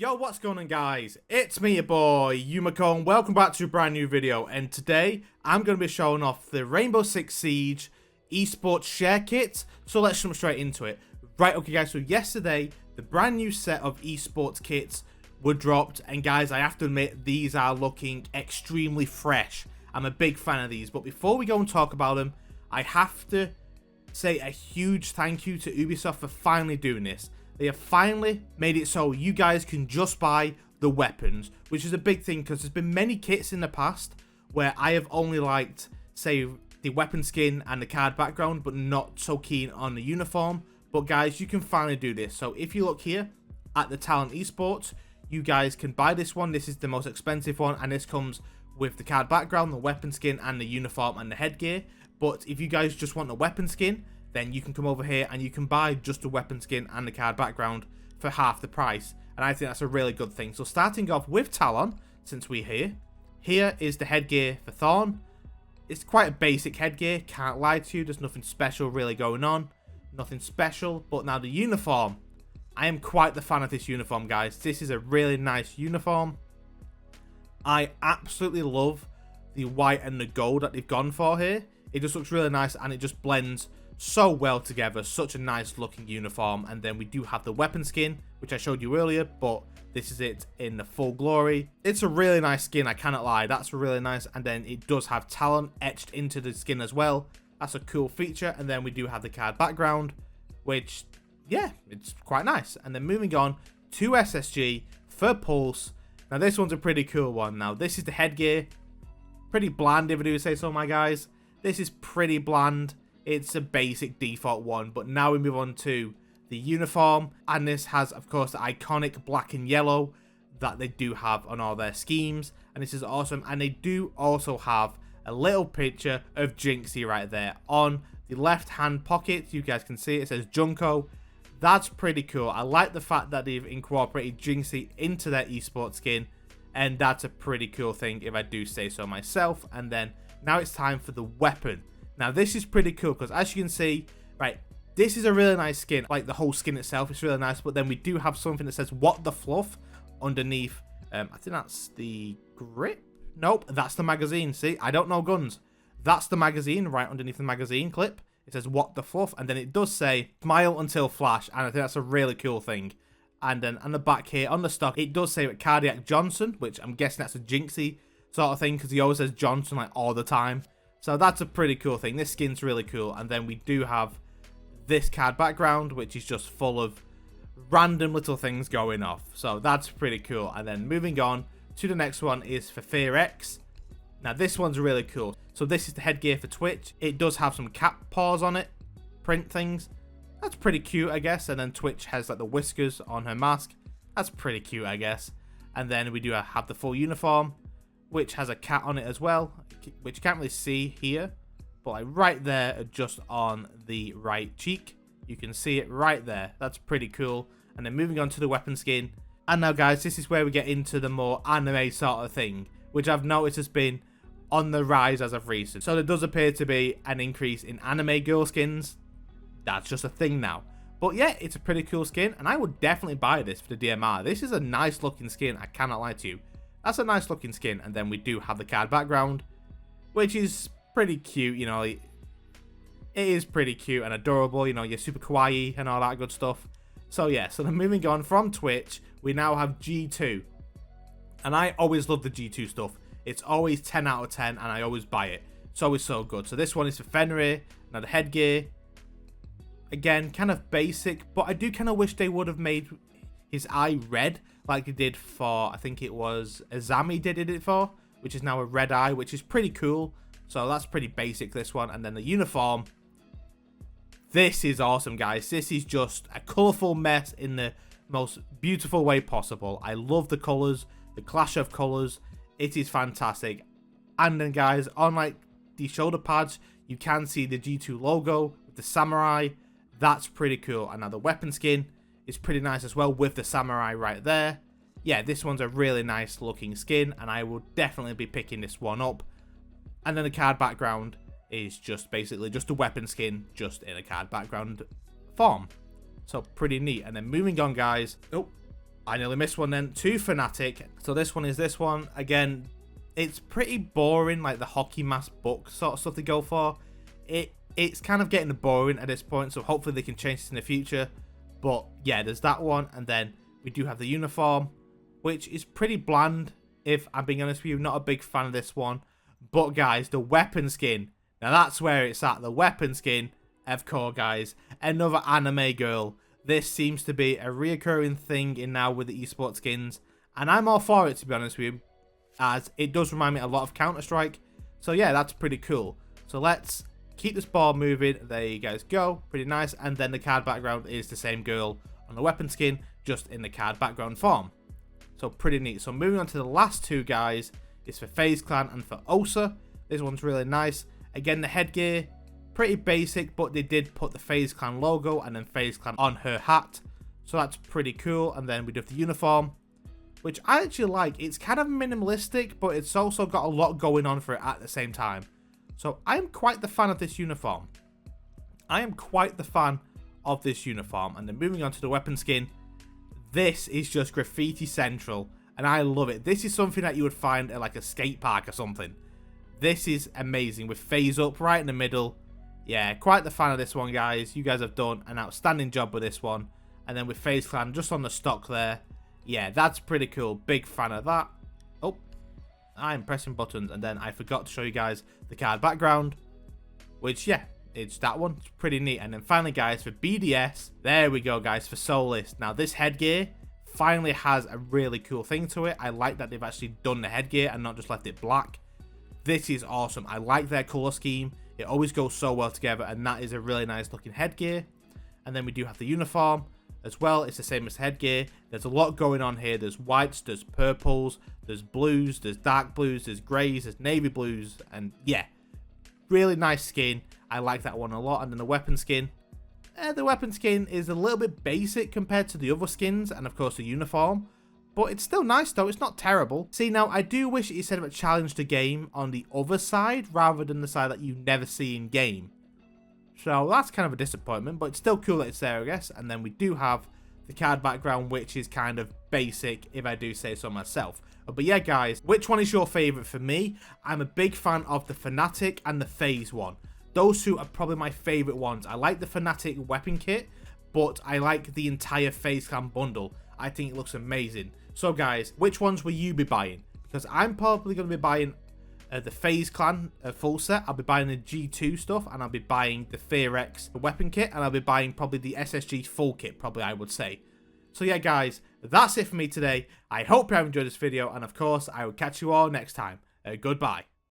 Yo, what's going on, guys? It's me, your boy, Yumiko, and welcome back to a brand new video. And today, I'm going to be showing off the Rainbow Six Siege esports share kit. So let's jump straight into it. Right, okay, guys, so yesterday, the brand new set of esports kits were dropped. And guys, I have to admit, these are looking extremely fresh. I'm a big fan of these. But before we go and talk about them, I have to say a huge thank you to Ubisoft for finally doing this. They have finally made it so you guys can just buy the weapons, which is a big thing because there's been many kits in the past where I have only liked, say, the weapon skin and the card background, but not so keen on the uniform. But guys, you can finally do this. So if you look here at the Talent Esports, you guys can buy this one. This is the most expensive one, and this comes with the card background, the weapon skin, and the uniform and the headgear. But if you guys just want the weapon skin, then you can come over here and you can buy just the weapon skin and the card background for half the price. And I think that's a really good thing. So starting off with Talon, since we're here is the headgear for Thorn. It's quite a basic headgear, can't lie to you. There's nothing special really going on. Nothing special. But now the uniform. I am quite the fan of this uniform, guys. This is a really nice uniform. I absolutely love the white and the gold that they've gone for here. It just looks really nice and it just blends so well together. Such a nice looking uniform. And then we do have the weapon skin, which I showed you earlier, but this is it in the full glory. It's a really nice skin, I cannot lie. That's really nice. And then it does have Talon etched into the skin as well. That's a cool feature. And then we do have the card background, which, yeah, it's quite nice. And then moving on to SSG for Pulse. Now this one's a pretty cool one. Now this is the headgear. Pretty bland, if I do say so, my guys. This is pretty bland. It's a basic default one, but now we move on to the uniform, and this has, of course, the iconic black and yellow that they do have on all their schemes, and this is awesome. And they do also have a little picture of Jinxie right there on the left hand pocket. You guys can see it says Junko. That's pretty cool. I like the fact that they've incorporated Jinxie into their esports skin, and that's a pretty cool thing if I do say so myself. And then now it's time for the weapon. Now this is pretty cool because, as you can see, right, this is a really nice skin. Like the whole skin itself is really nice, but then we do have something that says "What the Fluff" underneath. I think that's the grip. Nope, that's the magazine. See, I don't know guns. That's the magazine right underneath the magazine clip. It says "What the Fluff," and then it does say "Smile until flash," and I think that's a really cool thing. And then on the back here on the stock, it does say Cardiac Johnson, which I'm guessing that's a Jinxie sort of thing because he always says Johnson like all the time. So that's a pretty cool thing. This skin's really cool. And then we do have this card background, which is just full of random little things going off. So that's pretty cool. And then moving on to the next one is for Fear X. Now this one's really cool. So this is the headgear for Twitch. It does have some cat paws on it, print things. That's pretty cute, I guess. And then Twitch has like the whiskers on her mask. That's pretty cute, I guess. And then we do have the full uniform, which has a cat on it as well, which you can't really see here, but like right there, just on the right cheek, you can see it right there. That's pretty cool. And then moving on to the weapon skin. And now, guys, this is where we get into the more anime sort of thing, which I've noticed has been on the rise as of recent. So there does appear to be an increase in anime girl skins. That's just a thing now. But yeah, it's a pretty cool skin, and I would definitely buy this for the DMR. This is a nice looking skin, I cannot lie to you. That's a nice looking skin. And then we do have the card background, which is pretty cute. You know, it is pretty cute and adorable. You know, you're super kawaii and all that good stuff. So yeah, so then moving on from Twitch, we now have G2. And I always love the G2 stuff. It's always 10 out of 10 and I always buy it. It's always so good. So this one is for Fenrir. Now the headgear, again, kind of basic, but I do kind of wish they would have made his eye red like they did for, I think it was Azami did it for, which is now a red eye, which is pretty cool. So that's pretty basic, this one. And then the uniform, this is awesome, guys. This is just a colourful mess in the most beautiful way possible. I love the colours, the clash of colours. It is fantastic. And then, guys, on like the shoulder pads, you can see the G2 logo with the samurai. That's pretty cool. And now the weapon skin is pretty nice as well with the samurai right there. Yeah, this one's a really nice looking skin, and I will definitely be picking this one up. And then the card background is just basically just a weapon skin, just in a card background form. So pretty neat. And then moving on, guys. Oh, I nearly missed one then. 2 Fanatic. So this one is this one. Again, it's pretty boring, like the hockey mask book sort of stuff they go for. It's kind of getting boring at this point, so hopefully they can change this in the future. But yeah, there's that one, and then we do have the uniform, which is pretty bland, if I'm being honest with you. Not a big fan of this one. But guys, the weapon skin, now that's where it's at. The weapon skin, of course, guys. Another anime girl. This seems to be a reoccurring thing in now with the esports skins, and I'm all for it, to be honest with you, as it does remind me a lot of Counter-Strike. So yeah, that's pretty cool. So let's keep this ball moving. There you guys go. Pretty nice. And then the card background is the same girl on the weapon skin, just in the card background form. So pretty neat. So moving on to the last 2 guys is for FaZe Clan and for Osa. This one's really nice. Again, the headgear, pretty basic, but they did put the FaZe Clan logo and then FaZe Clan on her hat. So that's pretty cool. And then we do have the uniform, which I actually like. It's kind of minimalistic, but it's also got a lot going on for it at the same time. So I'm quite the fan of this uniform. And then moving on to the weapon skin. This is just graffiti central, and I love it. This is something that you would find at like a skate park or something. This is amazing with FaZe up right in the middle. Yeah, quite the fan of this one, guys. You guys have done an outstanding job with this one. And then with FaZe Clan just on the stock there. Yeah, that's pretty cool. Big fan of that. Oh, I'm pressing buttons, and then I forgot to show you guys the card background, which, yeah, it's that one. It's pretty neat. And then finally, guys, for BDS, there we go, guys, for Solis. Now, this headgear finally has a really cool thing to it. I like that they've actually done the headgear and not just left it black. This is awesome. I like their color scheme. It always goes so well together, and that is a really nice looking headgear. And then we do have the uniform as well. It's the same as headgear. There's a lot going on here. There's whites, there's purples, there's blues, there's dark blues, there's grays, there's navy blues, and yeah, really nice skin. I like that one a lot. And then the weapon skin. The weapon skin is a little bit basic compared to the other skins, and of course the uniform. But it's still nice though, it's not terrible. See, now I do wish it said about challenge the game on the other side, rather than the side that you never see in game. So that's kind of a disappointment, but it's still cool that it's there, I guess. And then we do have the card background, which is kind of basic, if I do say so myself. But yeah, guys, which one is your favourite? For me, I'm a big fan of the Fnatic and the FaZe one. Those 2 are probably my favourite ones. I like the Fnatic weapon kit, but I like the entire FaZe Clan bundle. I think it looks amazing. So guys, which ones will you be buying? Because I'm probably going to be buying the FaZe Clan full set. I'll be buying the G2 stuff, and I'll be buying the FearX weapon kit, and I'll be buying probably the SSG full kit, probably, I would say. So yeah, guys, that's it for me today. I hope you have enjoyed this video, and of course, I will catch you all next time. Goodbye.